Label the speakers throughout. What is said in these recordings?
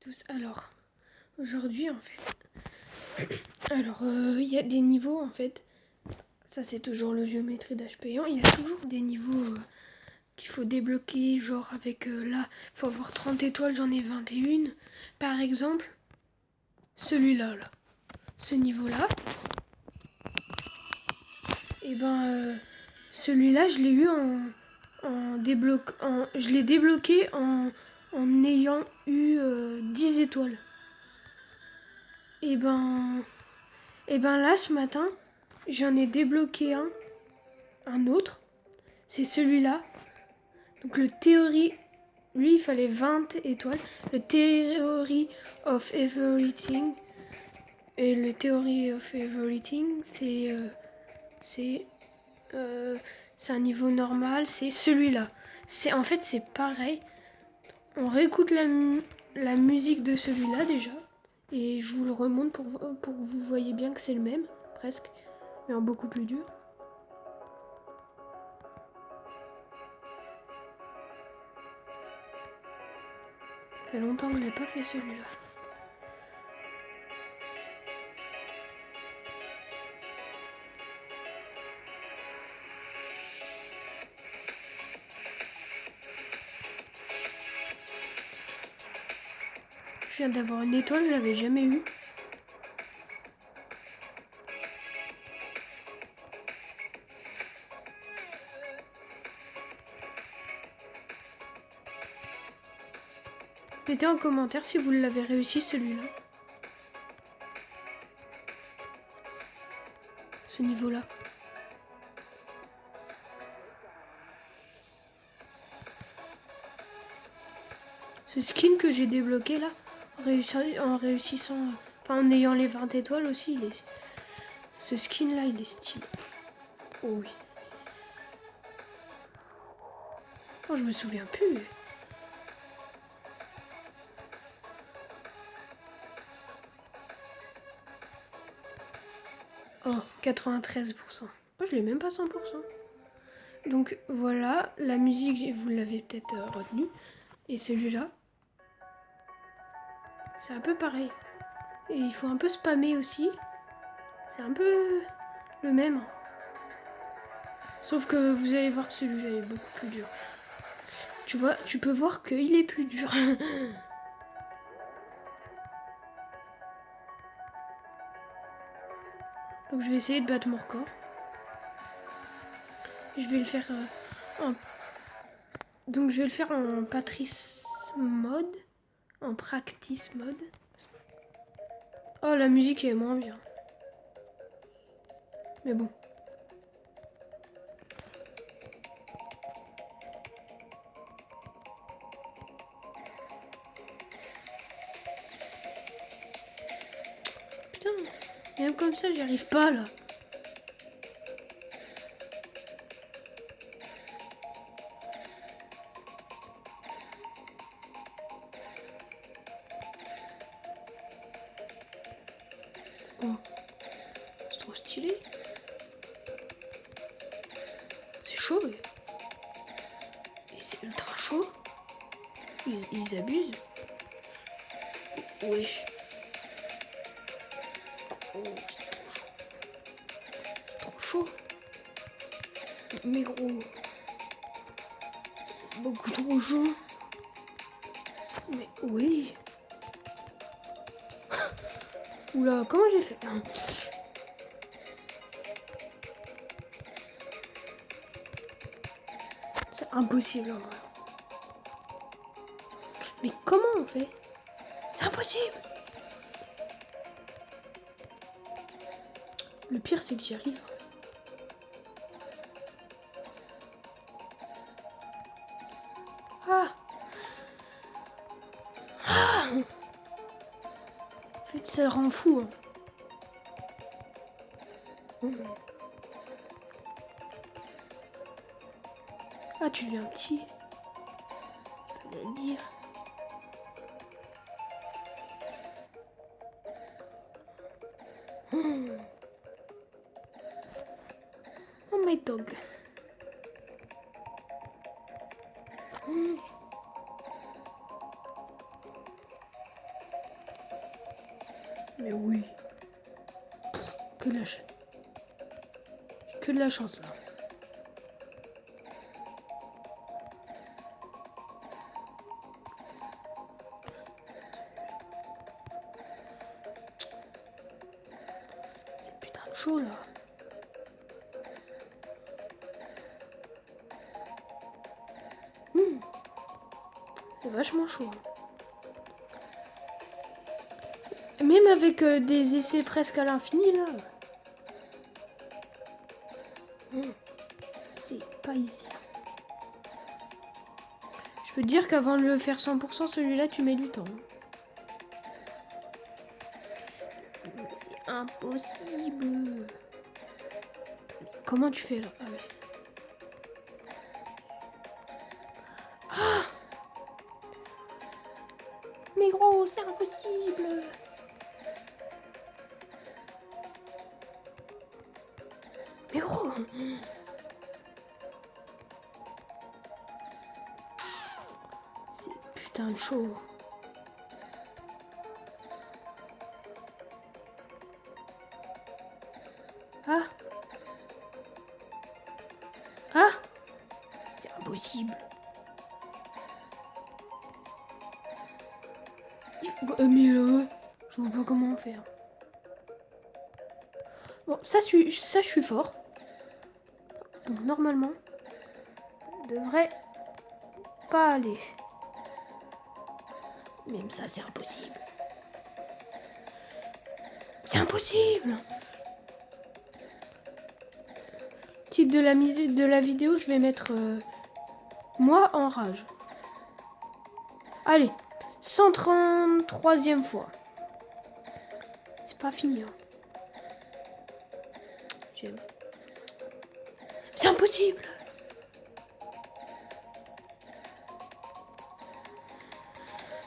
Speaker 1: Tous. Alors, aujourd'hui, en fait, il y a des niveaux, en fait. Ça, c'est toujours le géométrie d'âge payant. Il y a toujours des niveaux qu'il faut débloquer, genre avec là, il faut avoir 30 étoiles, j'en ai 21. Par exemple, celui-là, là. Ce niveau-là, et celui-là, je l'ai eu je l'ai débloqué en ayant eu 10 étoiles. Et ben là, ce matin, j'en ai débloqué un autre. C'est celui-là. Donc le théorie, lui, il fallait 20 étoiles. Le Theory of Everything. Et le Theory of Everything, c'est un niveau normal. C'est celui-là. En fait, c'est pareil. On réécoute la musique de celui-là déjà. Et je vous le remonte pour que vous voyez bien que c'est le même, presque. Mais en beaucoup plus dur. Ça fait longtemps que je n'ai pas fait celui-là. Je viens d'avoir une étoile, je l'avais jamais eu. Mettez en commentaire si vous l'avez réussi celui-là. Ce niveau-là. Ce skin que j'ai débloqué là, en réussissant, enfin en ayant les 20 étoiles aussi, ce skin là il est stylé. Oh oui. Oh, je me souviens plus. Oh, 93%. Oh, je l'ai même pas 100%. Donc voilà, la musique, vous l'avez peut-être retenue. Et celui-là, c'est un peu pareil. Et il faut un peu spammer aussi. C'est un peu le même. Sauf que vous allez voir que celui-là est beaucoup plus dur. Tu vois, tu peux voir qu'il est plus dur. Donc je vais essayer de battre mon record. Je vais le faire Donc je vais le faire en Patrice mode. En practice mode. Oh, la musique est moins bien. Mais bon. Putain, même comme ça, j'y arrive pas là. Oh, c'est trop stylé. C'est chaud. Et c'est ultra chaud. Ils abusent. Wesh. Oh, c'est trop chaud. Mais gros. C'est beaucoup trop chaud. Mais oui. Oula, comment j'ai fait? C'est impossible en vrai. Mais comment on fait? C'est impossible. Le pire, c'est que j'y arrive. Ah. En fait, ça rend fou. Ah, tu deviens petit. Fallait le dire. Oh my dog. Mais oui. Que de la chance. Que de la chance là. C'est putain de chaud là. C'est vachement chaud. Même avec des essais presque à l'infini là. C'est pas easy. Je peux te dire qu'avant de le faire 100%, celui-là, tu mets du temps. C'est impossible. Comment tu fais là? Ah oui. Ah! Mais gros, c'est impossible. Mais gros. C'est putain de chaud. Ah. Ah. C'est impossible. Mais je vois pas comment faire. Bon, ça je suis fort. Donc normalement, devrait pas aller. Même ça, c'est impossible. C'est impossible. Titre de la vidéo, je vais mettre moi en rage. Allez, 133e fois. C'est pas fini. Hein. C'est impossible.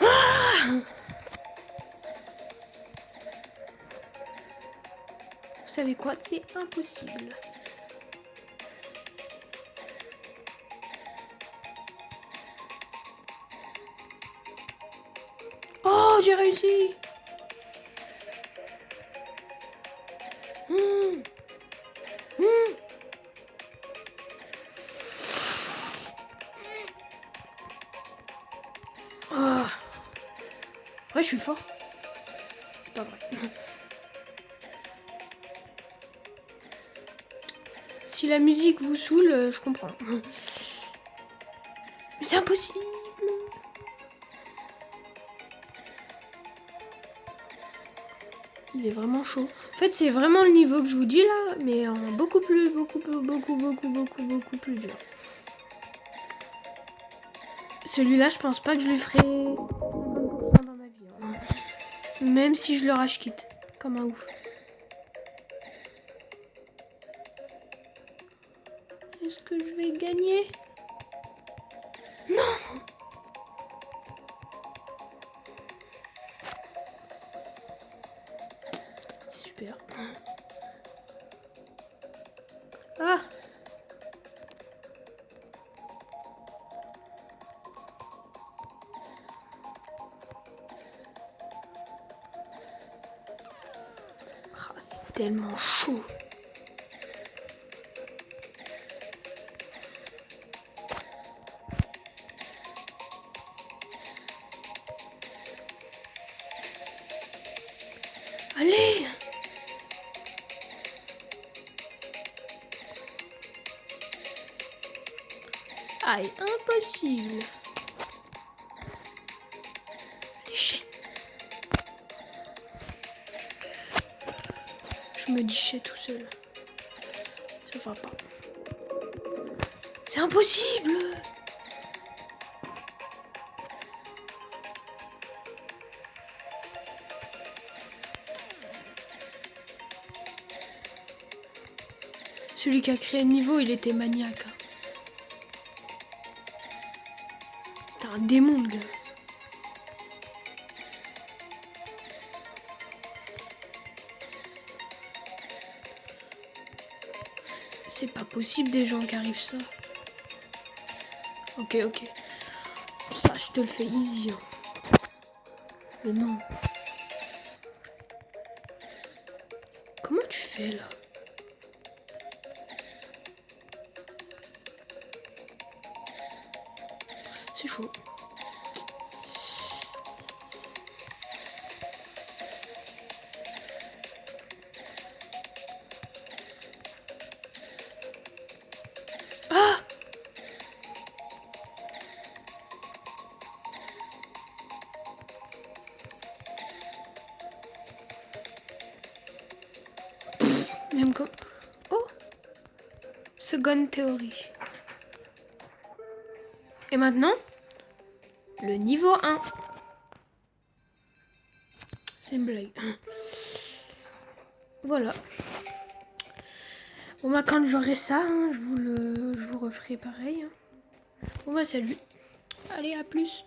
Speaker 1: Ah! Vous savez quoi? C'est impossible. Oh, j'ai réussi. Oh. Ouais, je suis fort. C'est pas vrai. Si la musique vous saoule, je comprends. Mais c'est impossible. Il est vraiment chaud. En fait, c'est vraiment le niveau que je vous dis là, mais en beaucoup plus dur. Celui-là, je pense pas que je lui ferai 50% dans ma vie. Hein. Même si je le rage quitte. Comme un ouf. Est-ce que je vais gagner? Non! C'est super. Ah! C'est tellement chaud. Allez! Aïe, impossible. Chais. Je me dis chais tout seul. Ça va pas. C'est impossible. Celui qui a créé le niveau, il était maniaque. C'était un démon, le gars. C'est pas possible des gens qui arrivent ça. Ok. Ça, je te le fais easy. Hein. Mais non. fait là? C'est chaud. Ah! Même comme... Oh! Second théorie. Et maintenant, le niveau 1. C'est une blague. Voilà. Bon bah quand j'aurai ça, hein, je vous referai pareil. Hein. Bon bah salut. Allez, à plus.